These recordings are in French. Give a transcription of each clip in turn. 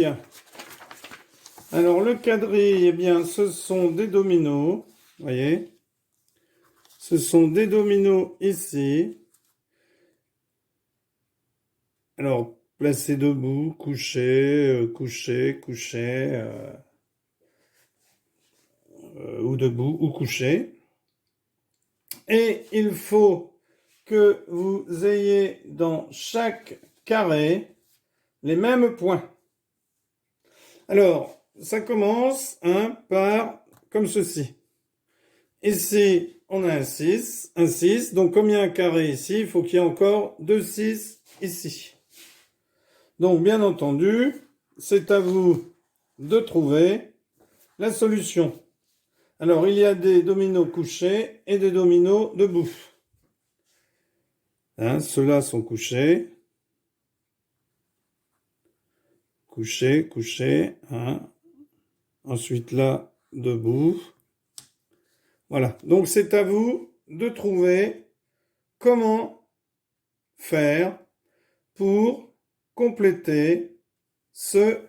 quadrille. Alors, le quadrille, eh bien, ce sont des dominos. Vous voyez? Ce sont des dominos ici. Alors, placés debout, couchés, couchés, couchés, ou debout, ou couchés. Et il faut que vous ayez dans chaque carré les mêmes points. Alors, ça commence par comme ceci. Ici, on a un 6, donc comme il y a un carré ici, il faut qu'il y ait encore 2 6 ici. Donc, bien entendu, c'est à vous de trouver la solution. Alors, il y a des dominos couchés et des dominos debout. Ceux-là sont couchés. Couché, couché. Ensuite là, debout. Voilà. Donc c'est à vous de trouver comment faire pour compléter ce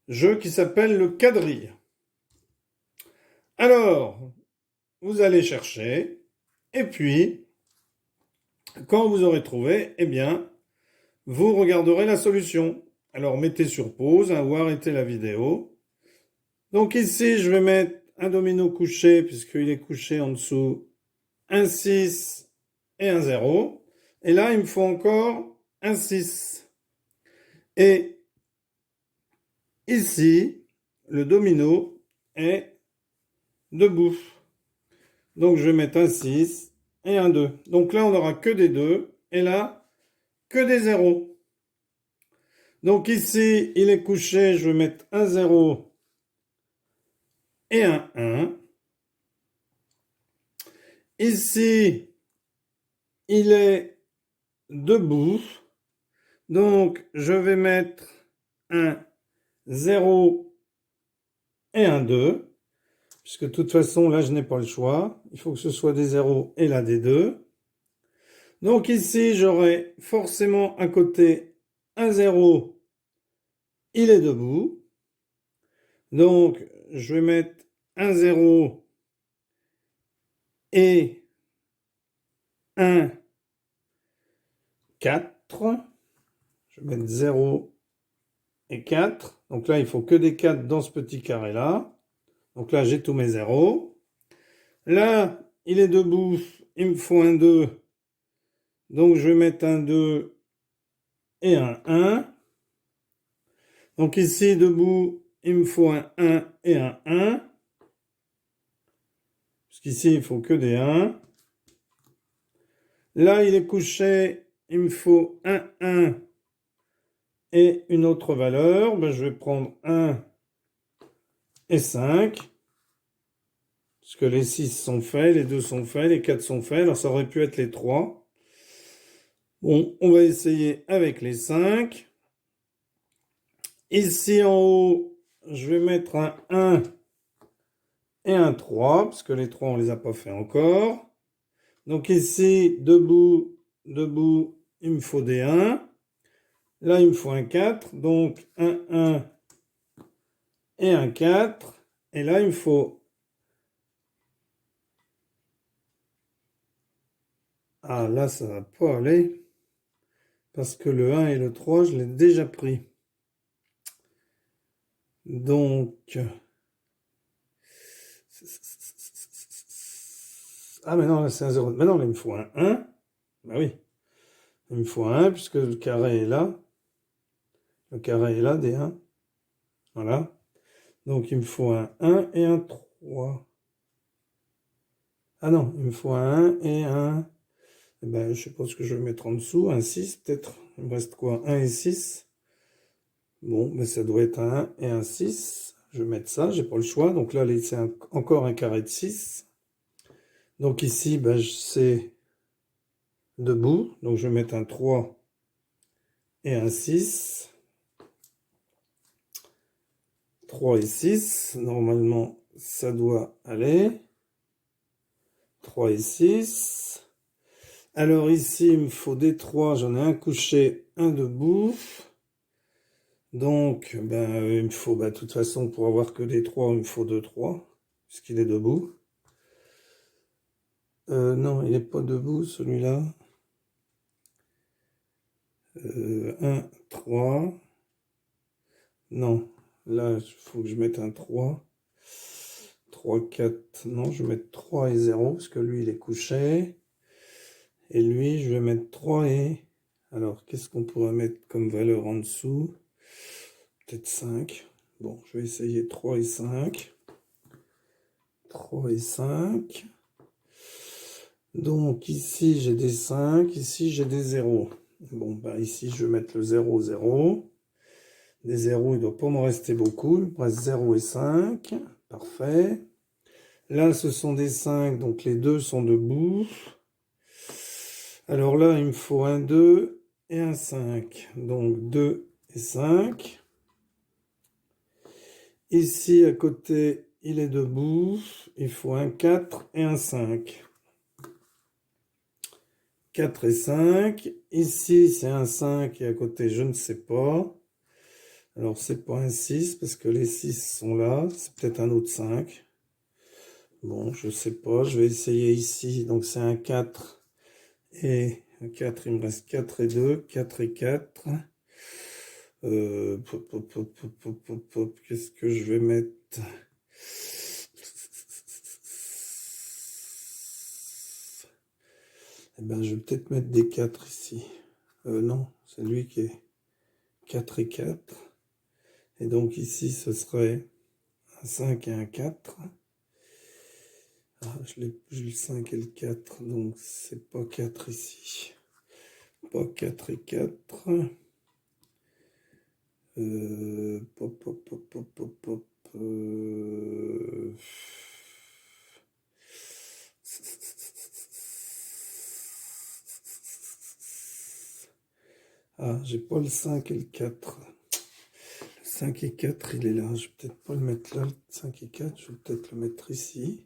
jeu qui s'appelle le quadrille. Alors, vous allez chercher et puis, quand vous aurez trouvé, eh bien, vous regarderez la solution. Alors mettez sur pause ou arrêtez la vidéo. Donc ici, je vais mettre un domino couché, puisqu'il est couché en dessous, un 6 et un 0. Et là, il me faut encore un 6. Et ici, le domino est debout. Donc je vais mettre un 6 et un 2. Donc là, on n'aura que des 2. Et là, que des 0. Donc ici, il est couché, je vais mettre un 0 et un 1. Ici, il est debout. Donc, je vais mettre un 0 et un 2. Puisque de toute façon, là, je n'ai pas le choix. Il faut que ce soit des 0 et là des 2. Donc ici, j'aurai forcément à côté un 0. Il est debout. Donc, je vais mettre un 0 et un 4. Je vais mettre 0 et 4. Donc là, il faut que des 4 dans ce petit carré-là. Donc là, j'ai tous mes 0. Là, il est debout. Il me faut un 2. Donc, je vais mettre un 2 et un 1. Donc ici, debout, il me faut un 1 et un 1. Puisqu'ici, il faut que des 1. Là, il est couché. Il me faut un 1 et une autre valeur. Ben, je vais prendre 1 et 5. Puisque les 6 sont faits, les 2 sont faits, les 4 sont faits. Alors, ça aurait pu être les 3. Bon, on va essayer avec les 5. Ici, en haut, je vais mettre un 1 et un 3, parce que les 3, on ne les a pas fait encore. Donc ici, debout, debout, il me faut des 1. Là, il me faut un 4. Donc, un 1 et un 4. Et là, il me faut... Ah, là, ça va pas aller. Parce que le 1 et le 3, je l'ai déjà pris. Donc... Ah, mais non, là, c'est un 0. Mais non, là, il me faut un 1. Bah oui. Il me faut un 1, puisque le carré est là. Le carré est là, des 1. Voilà. Donc, il me faut un 1 et un 3. Ah non, il me faut un 1 et un... Eh ben, je sais pas ce que je vais mettre en dessous. Un 6, peut-être. Il me reste quoi? 1 et 6. Bon, mais ça doit être un 1 et un 6. Je vais mettre ça, j'ai pas le choix. Donc là, c'est encore un carré de 6. Donc ici, ben, c'est debout. Donc je vais mettre un 3 et un 6. 3 et 6. Normalement, ça doit aller. 3 et 6. Alors ici, il me faut des 3. J'en ai un couché, un debout. Donc, ben, il me faut, de toute façon, pour avoir que des 3, il me faut 2 3, puisqu'il est debout. Non, il n'est pas debout, celui-là. 1, 3. Non, là, il faut que je mette un 3. 3, 4. Non, je vais mettre 3 et 0, parce que lui, il est couché. Et lui, je vais mettre 3 et... Alors, qu'est-ce qu'on pourrait mettre comme valeur en dessous? Peut-être 5. Bon, je vais essayer 3 et 5. 3 et 5. Donc, ici, j'ai des 5. Ici, j'ai des 0. Bon, ici, je vais mettre le 0, 0. Des 0, il ne doit pas me rester beaucoup. Il me reste 0 et 5. Parfait. Là, ce sont des 5, donc les deux sont debout. Alors là, il me faut un 2 et un 5. Donc 2 et 5. Ici, à côté, il est debout. Il faut un 4 et un 5. 4 et 5. Ici, c'est un 5 et à côté, je ne sais pas. Alors, c'est pas un 6 parce que les 6 sont là. C'est peut-être un autre 5. Bon, je sais pas. Je vais essayer ici. Donc, c'est un 4 et un 4. Il me reste 4 et 2. 4 et 4. Qu'est-ce que je vais mettre? Eh ben, je vais peut-être mettre des 4 ici. Non, c'est lui qui est 4 et 4. Et donc ici, ce serait un 5 et un 4. Ah, j'ai le 5 et le 4, donc c'est pas 4 ici. Pas 4 et 4. Pop, pop, pop, pop, pop, pop. Ah, j'ai pas le 5 et le 4. Le 5 et 4, il est là. Je vais peut-être pas le mettre là, le 5 et 4. Je vais peut-être le mettre ici.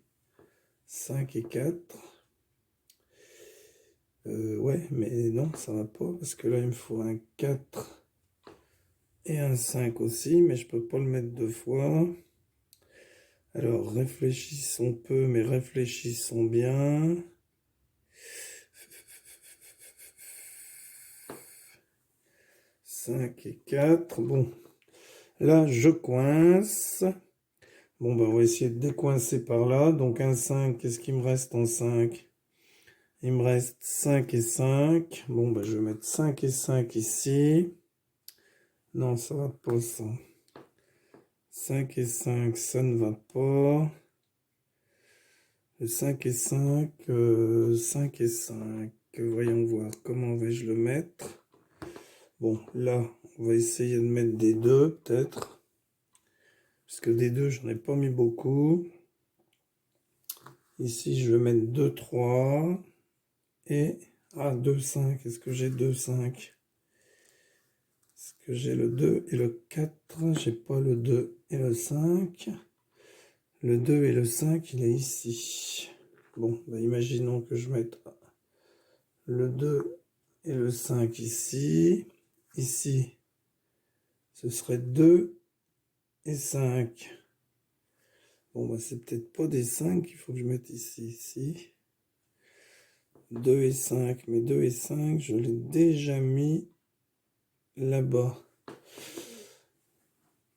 5 et 4. Ouais, mais non, ça va pas, parce que là, il me faut un 4 et un 5 aussi, mais je peux pas le mettre deux fois. Alors, réfléchissons peu, mais réfléchissons bien. « 5 et 4. Bon, là, je coince. Bon, on va essayer de décoincer par là. Donc, un 5, qu'est-ce qu'il me reste en 5? Il me reste 5 et 5. Bon, je vais mettre 5 et 5 ici. Non, ça va pas, ça. 5 et 5, ça ne va pas. Le 5 et 5, 5 et 5. Voyons voir, comment vais-je le mettre? Bon, là, on va essayer de mettre des 2, peut-être. Parce que des 2, j'en ai pas mis beaucoup. Ici, je vais mettre 2, 3. Et, 2, 5. Est-ce que j'ai 2, 5? Est-ce que j'ai le 2 et le 4? J'ai pas le 2 et le 5. Le 2 et le 5, il est ici. Bon, imaginons que je mette le 2 et le 5 ici. Ici, ce serait 2 et 5. Bon, c'est peut-être pas des 5 qu'il faut que je mette ici. 2 et 5, mais 2 et 5, je l'ai déjà mis là-bas.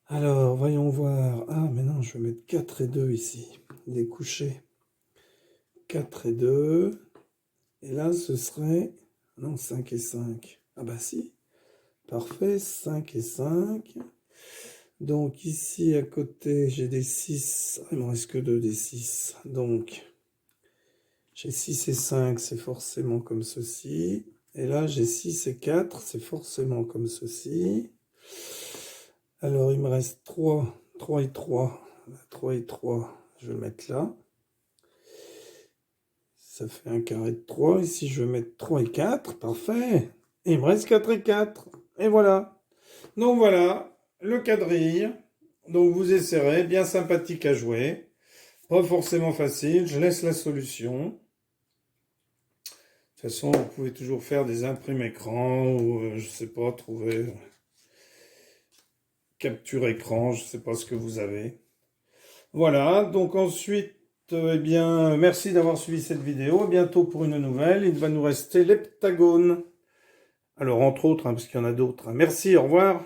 Alors, voyons voir. Ah, mais non, je vais mettre 4 et 2 ici. Il est couché. 4 et 2. Et là, ce serait... Non, 5 et 5. Ah bah si. Parfait, 5 et 5. Donc ici, à côté, j'ai des 6. Il ne me reste que 2 des 6. Donc, j'ai 6 et 5, c'est forcément comme ceci. Et là, j'ai 6 et 4, c'est forcément comme ceci. Alors, il me reste 3. 3 et 3. 3 et 3, je vais le mettre là. Ça fait un carré de 3. Ici, je vais mettre 3 et 4. Parfait. Et il me reste 4 et 4. Et voilà. Donc voilà, le quadrille. Donc vous essaierez, bien sympathique à jouer. Pas forcément facile, je laisse la solution. De toute façon, vous pouvez toujours faire des imprimes écran ou, je sais pas, trouver capture écran, je ne sais pas ce que vous avez. Voilà, donc ensuite, eh bien, merci d'avoir suivi cette vidéo. À bientôt pour une nouvelle. Il va nous rester l'heptagone. Alors, entre autres, hein, parce qu'il y en a d'autres. Merci, au revoir.